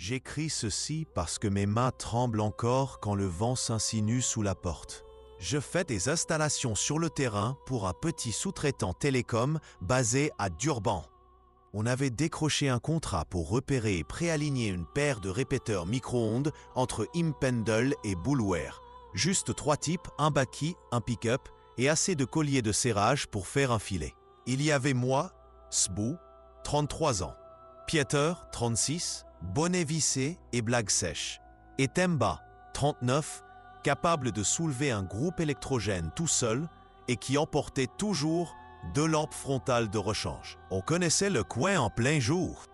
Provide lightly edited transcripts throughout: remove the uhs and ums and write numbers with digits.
J'écris ceci parce que mes mains tremblent encore quand le vent s'insinue sous la porte. Je fais des installations sur le terrain pour un petit sous-traitant télécom basé à Durban. On avait décroché un contrat pour repérer et préaligner une paire de répéteurs micro-ondes entre Impendle et Bullware. Juste 3 types, un baki, un pick-up et assez de colliers de serrage pour faire un filet. Il y avait moi, Sbou, 33 ans, Pieter, 36, bonnet vissé et blague sèche, et Temba, 39, capable de soulever un groupe électrogène tout seul et qui emportait toujours 2 lampes frontales de rechange. On connaissait le coin en plein jour.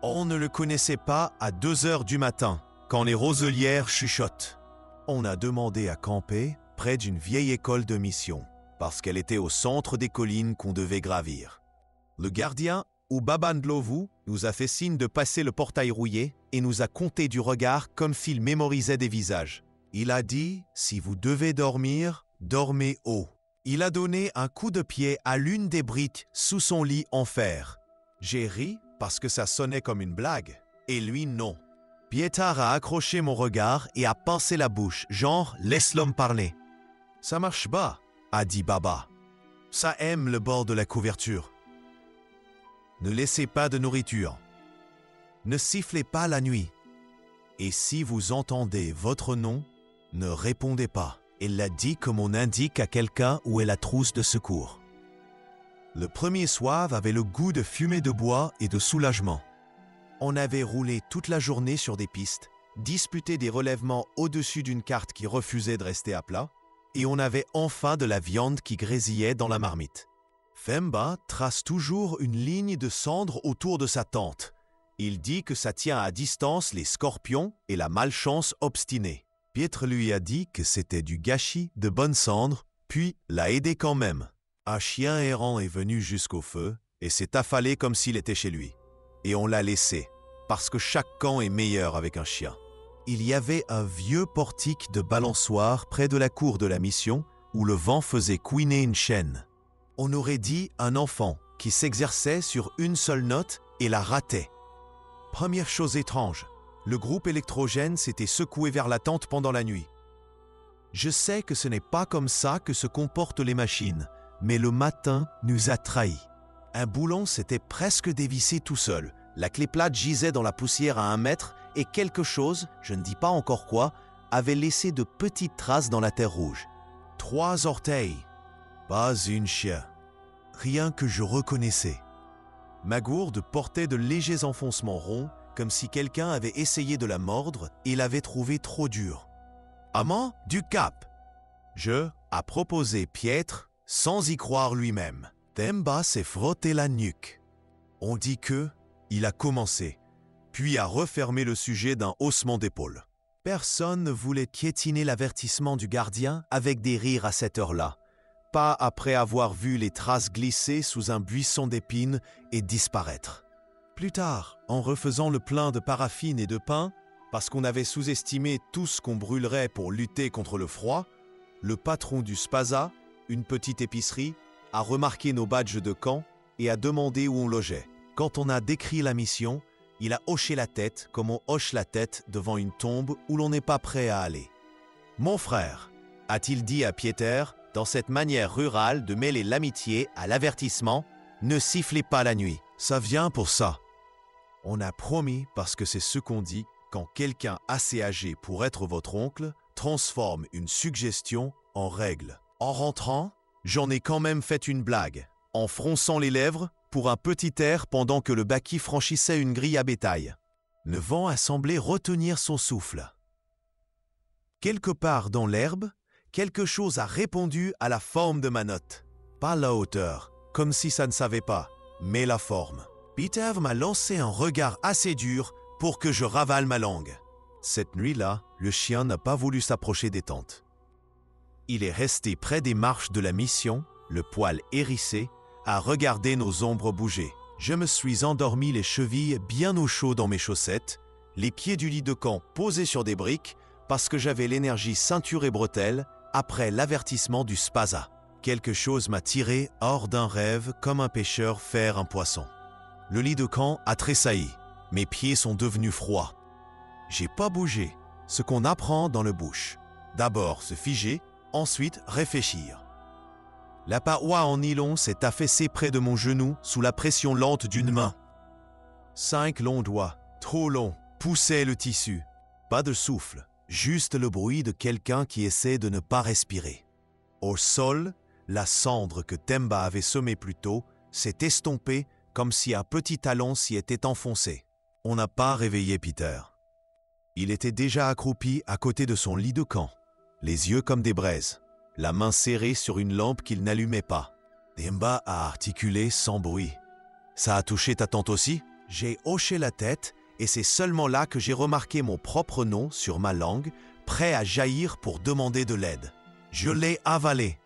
On ne le connaissait pas à 2 heures du matin, quand les roselières chuchotent. On a demandé à camper près d'une vieille école de mission, parce qu'elle était au centre des collines qu'on devait gravir. Le gardien, ou Babandlovu, nous a fait signe de passer le portail rouillé et nous a compté du regard comme s'il mémorisait des visages. Il a dit « Si vous devez dormir, dormez haut ». Il a donné un coup de pied à l'une des briques sous son lit en fer. J'ai ri parce que ça sonnait comme une blague, et lui non. Pietar a accroché mon regard et a pincé la bouche, genre « Laisse l'homme parler ». « Ça marche pas », a dit Baba. « Ça aime le bord de la couverture. » Ne laissez pas de nourriture. Ne sifflez pas la nuit. Et si vous entendez votre nom, ne répondez pas. Elle l'a dit comme on indique à quelqu'un où est la trousse de secours. Le premier soir avait le goût de fumée de bois et de soulagement. On avait roulé toute la journée sur des pistes, disputé des relèvements au-dessus d'une carte qui refusait de rester à plat, et on avait enfin de la viande qui grésillait dans la marmite. Femba trace toujours une ligne de cendre autour de sa tente. Il dit que ça tient à distance les scorpions et la malchance obstinée. Pietre lui a dit que c'était du gâchis de bonne cendre, puis l'a aidé quand même. Un chien errant est venu jusqu'au feu et s'est affalé comme s'il était chez lui. Et on l'a laissé, parce que chaque camp est meilleur avec un chien. Il y avait un vieux portique de balançoire près de la cour de la mission où le vent faisait couiner une chaîne. On aurait dit un enfant qui s'exerçait sur une seule note et la ratait. Première chose étrange, le groupe électrogène s'était secoué vers la tente pendant la nuit. Je sais que ce n'est pas comme ça que se comportent les machines, mais le matin nous a trahis. Un boulon s'était presque dévissé tout seul. La clé plate gisait dans la poussière à 1 mètre et quelque chose, je ne dis pas encore quoi, avait laissé de petites traces dans la terre rouge. 3 orteils. Pas une chien. Rien que je reconnaissais. Ma gourde portait de légers enfoncements ronds, comme si quelqu'un avait essayé de la mordre et l'avait trouvée trop dure. Amant du cap. Je a proposé Pietre sans y croire lui-même. Temba s'est frotté la nuque. On dit que il a commencé, puis a refermé le sujet d'un haussement d'épaule. Personne ne voulait piétiner l'avertissement du gardien avec des rires à cette heure-là. Pas après avoir vu les traces glisser sous un buisson d'épines et disparaître. Plus tard, en refaisant le plein de paraffine et de pain, parce qu'on avait sous-estimé tout ce qu'on brûlerait pour lutter contre le froid, le patron du Spaza, une petite épicerie, a remarqué nos badges de camp et a demandé où on logeait. Quand on a décrit la mission, il a hoché la tête comme on hoche la tête devant une tombe où l'on n'est pas prêt à aller. « Mon frère », a-t-il dit à Pieter, dans cette manière rurale de mêler l'amitié à l'avertissement, ne sifflez pas la nuit, ça vient pour ça. On a promis parce que c'est ce qu'on dit quand quelqu'un assez âgé pour être votre oncle transforme une suggestion en règle. En rentrant, j'en ai quand même fait une blague, en fronçant les lèvres pour un petit air pendant que le baki franchissait une grille à bétail. Le vent a semblé retenir son souffle. Quelque part dans l'herbe, quelque chose a répondu à la forme de ma note. Pas la hauteur, comme si ça ne savait pas, mais la forme. Peter m'a lancé un regard assez dur pour que je ravale ma langue. Cette nuit-là, le chien n'a pas voulu s'approcher des tentes. Il est resté près des marches de la mission, le poil hérissé, à regarder nos ombres bouger. Je me suis endormi les chevilles bien au chaud dans mes chaussettes, les pieds du lit de camp posés sur des briques, parce que j'avais l'énergie ceinture et bretelles après l'avertissement du Spaza. Quelque chose m'a tiré hors d'un rêve comme un pêcheur faire un poisson. Le lit de camp a tressailli. Mes pieds sont devenus froids. J'ai pas bougé. Ce qu'on apprend dans le bush. D'abord se figer, ensuite réfléchir. La paroi en nylon s'est affaissée près de mon genou sous la pression lente d'une main. 5 longs doigts, trop longs, poussaient le tissu. Pas de souffle, juste le bruit de quelqu'un qui essaie de ne pas respirer. Au sol, la cendre que Temba avait semée plus tôt s'est estompée comme si un petit talon s'y était enfoncé. On n'a pas réveillé Peter. Il était déjà accroupi à côté de son lit de camp, les yeux comme des braises, la main serrée sur une lampe qu'il n'allumait pas. Temba a articulé sans bruit. « Ça a touché ta tante aussi ?» J'ai hoché la tête et c'est seulement là que j'ai remarqué mon propre nom sur ma langue, prêt à jaillir pour demander de l'aide. Je l'ai avalé.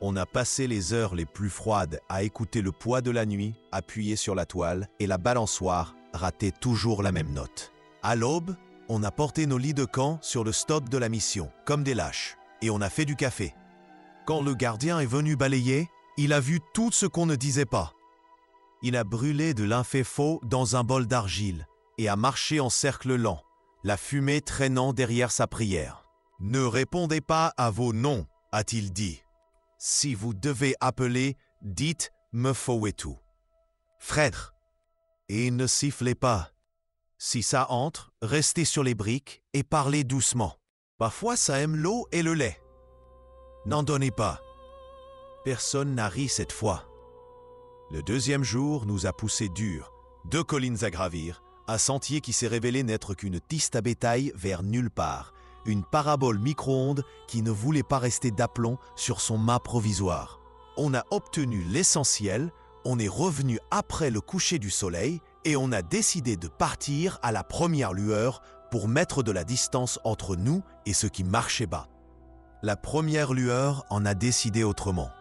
On a passé les heures les plus froides à écouter le poids de la nuit appuyé sur la toile et la balançoire ratait toujours la même note. À l'aube, on a porté nos lits de camp sur le stop de la mission, comme des lâches, et on a fait du café. Quand le gardien est venu balayer, il a vu tout ce qu'on ne disait pas. Il a brûlé de l'inféfaux dans un bol d'argile et a marché en cercle lent, la fumée traînant derrière sa prière. « Ne répondez pas à vos noms, a-t-il dit. Si vous devez appeler, dites « me faut et tout ». Frère. Et ne sifflez pas. Si ça entre, restez sur les briques et parlez doucement. Parfois ça aime l'eau et le lait. N'en donnez pas. Personne n'a ri cette fois. Le deuxième jour nous a poussé dur, 2 collines à gravir, un sentier qui s'est révélé n'être qu'une piste à bétail vers nulle part, une parabole micro-ondes qui ne voulait pas rester d'aplomb sur son mât provisoire. On a obtenu l'essentiel, on est revenu après le coucher du soleil et on a décidé de partir à la première lueur pour mettre de la distance entre nous et ce qui marchait bas. La première lueur en a décidé autrement.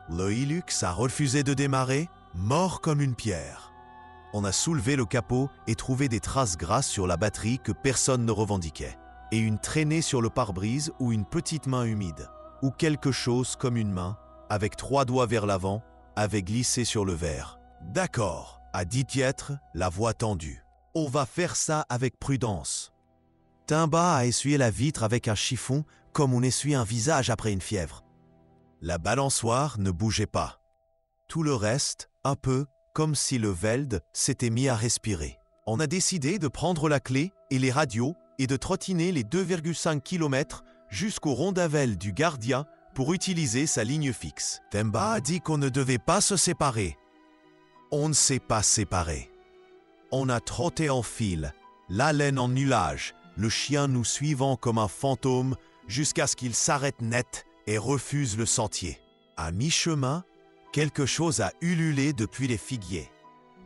Le Hilux a refusé de démarrer, mort comme une pierre. On a soulevé le capot et trouvé des traces grasses sur la batterie que personne ne revendiquait, et une traînée sur le pare-brise ou une petite main humide, ou quelque chose comme une main, avec 3 doigts vers l'avant, avait glissé sur le verre. « D'accord », a dit Pietre, la voix tendue. « On va faire ça avec prudence. » Temba a essuyé la vitre avec un chiffon comme on essuie un visage après une fièvre. La balançoire ne bougeait pas. Tout le reste, un peu comme si le Veld s'était mis à respirer. On a décidé de prendre la clé et les radios et de trottiner les 2,5 km jusqu'au rondavel du gardien pour utiliser sa ligne fixe. Temba a dit qu'on ne devait pas se séparer. On ne s'est pas séparés. On a trotté en file, l'haleine en nuage, le chien nous suivant comme un fantôme jusqu'à ce qu'il s'arrête net et refuse le sentier. À mi-chemin, quelque chose a ululé depuis les figuiers.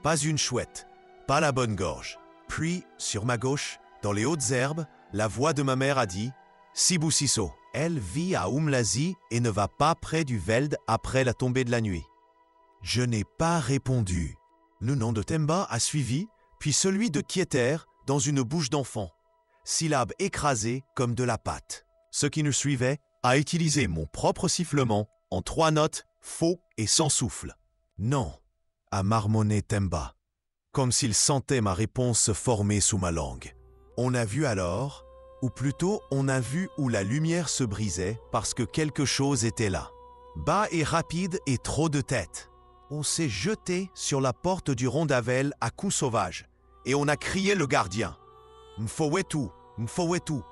Pas une chouette, pas la bonne gorge. Puis, sur ma gauche, dans les hautes herbes, la voix de ma mère a dit « Sibousisso ». Elle vit à Umlazi et ne va pas près du Veld après la tombée de la nuit. Je n'ai pas répondu. Le nom de Temba a suivi, puis celui de Kieter dans une bouche d'enfant. Syllabe écrasée comme de la pâte. Ce qui nous suivait a utilisé mon propre sifflement en 3 notes, faux et sans souffle. Non, a marmonné Temba, comme s'il sentait ma réponse se former sous ma langue. On a vu alors, ou plutôt on a vu où la lumière se brisait parce que quelque chose était là. Bas et rapide et trop de tête. On s'est jeté sur la porte du rondavel à coups sauvages et on a crié le gardien. M'fouetou, m'fouetou,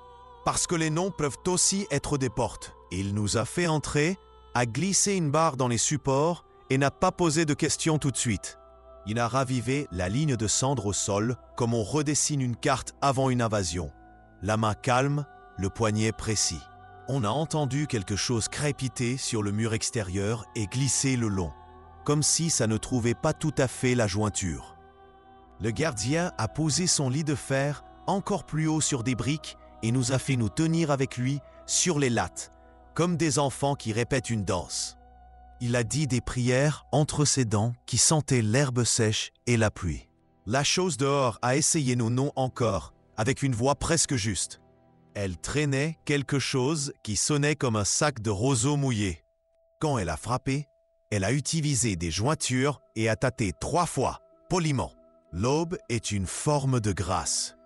parce que les noms peuvent aussi être des portes. Il nous a fait entrer, a glissé une barre dans les supports et n'a pas posé de questions tout de suite. Il a ravivé la ligne de cendre au sol comme on redessine une carte avant une invasion. La main calme, le poignet précis. On a entendu quelque chose crépiter sur le mur extérieur et glisser le long, comme si ça ne trouvait pas tout à fait la jointure. Le gardien a posé son lit de fer encore plus haut sur des briques et nous a fait nous tenir avec lui sur les lattes, comme des enfants qui répètent une danse. Il a dit des prières entre ses dents qui sentaient l'herbe sèche et la pluie. La chose dehors a essayé nos noms encore, avec une voix presque juste. Elle traînait quelque chose qui sonnait comme un sac de roseaux mouillés. Quand elle a frappé, elle a utilisé des jointures et a tâté 3 fois, poliment. L'aube est une forme de grâce.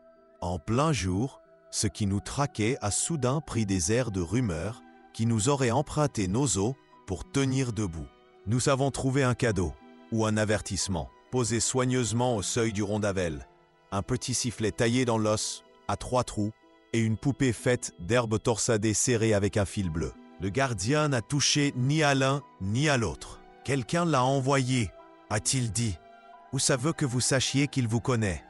En plein jour, ce qui nous traquait a soudain pris des airs de rumeur qui nous auraient emprunté nos os pour tenir debout. Nous avons trouvé un cadeau, ou un avertissement, posé soigneusement au seuil du Rondavel. Un petit sifflet taillé dans l'os, à 3 trous, et une poupée faite d'herbes torsadées serrées avec un fil bleu. Le gardien n'a touché ni à l'un ni à l'autre. Quelqu'un l'a envoyé, a-t-il dit. Ou ça veut que vous sachiez qu'il vous connaît.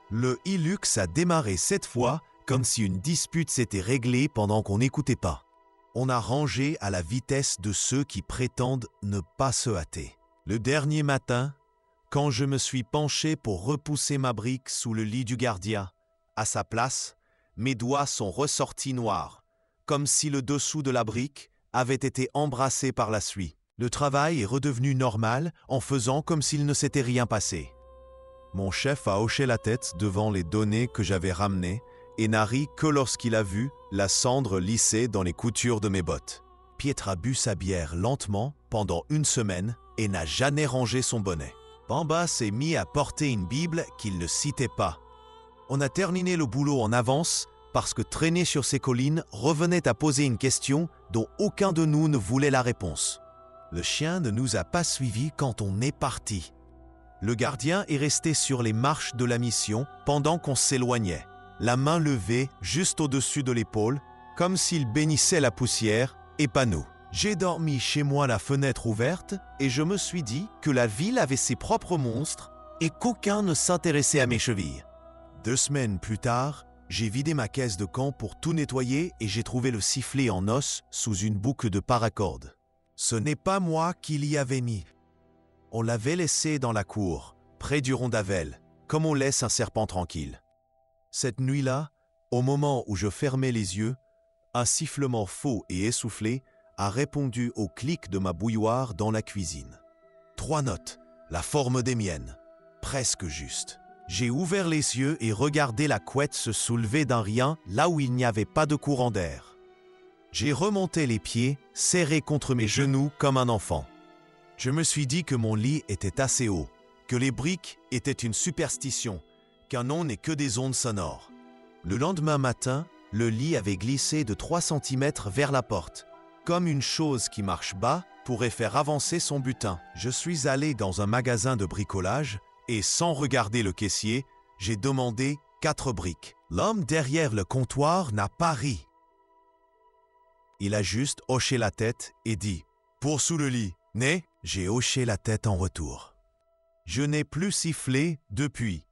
Le Hilux a démarré cette fois comme si une dispute s'était réglée pendant qu'on n'écoutait pas. On a rangé à la vitesse de ceux qui prétendent ne pas se hâter. Le dernier matin, quand je me suis penché pour repousser ma brique sous le lit du gardien, à sa place, mes doigts sont ressortis noirs, comme si le dessous de la brique avait été embrassé par la suie. Le travail est redevenu normal en faisant comme s'il ne s'était rien passé. Mon chef a hoché la tête devant les données que j'avais ramenées et n'a ri que lorsqu'il a vu la cendre lisser dans les coutures de mes bottes. Pietro a bu sa bière lentement pendant 1 semaine et n'a jamais rangé son bonnet. Bamba s'est mis à porter une Bible qu'il ne citait pas. On a terminé le boulot en avance parce que traîner sur ces collines revenait à poser une question dont aucun de nous ne voulait la réponse. Le chien ne nous a pas suivis quand on est parti. Le gardien est resté sur les marches de la mission pendant qu'on s'éloignait, la main levée juste au-dessus de l'épaule, comme s'il bénissait la poussière et pas nous. J'ai dormi chez moi la fenêtre ouverte et je me suis dit que la ville avait ses propres monstres et qu'aucun ne s'intéressait à mes chevilles. 2 semaines plus tard, j'ai vidé ma caisse de camp pour tout nettoyer et j'ai trouvé le sifflet en os sous une boucle de paracorde. Ce n'est pas moi qui l'y avais mis. On l'avait laissé dans la cour, près du Rondavel, comme on laisse un serpent tranquille. Cette nuit-là, au moment où je fermais les yeux, un sifflement faux et essoufflé a répondu au clic de ma bouilloire dans la cuisine. 3 notes, la forme des miennes, presque juste. J'ai ouvert les yeux et regardé la couette se soulever d'un rien là où il n'y avait pas de courant d'air. J'ai remonté les pieds, serrés contre mes genoux comme un enfant. Je me suis dit que mon lit était assez haut, que les briques étaient une superstition, qu'un nom n'est que des ondes sonores. Le lendemain matin, le lit avait glissé de 3 cm vers la porte, comme une chose qui marche bas pourrait faire avancer son butin. Je suis allé dans un magasin de bricolage et sans regarder le caissier, j'ai demandé 4 briques. L'homme derrière le comptoir n'a pas ri. Il a juste hoché la tête et dit « Pour sous le lit, né ?» J'ai hoché la tête en retour. Je n'ai plus sifflé depuis.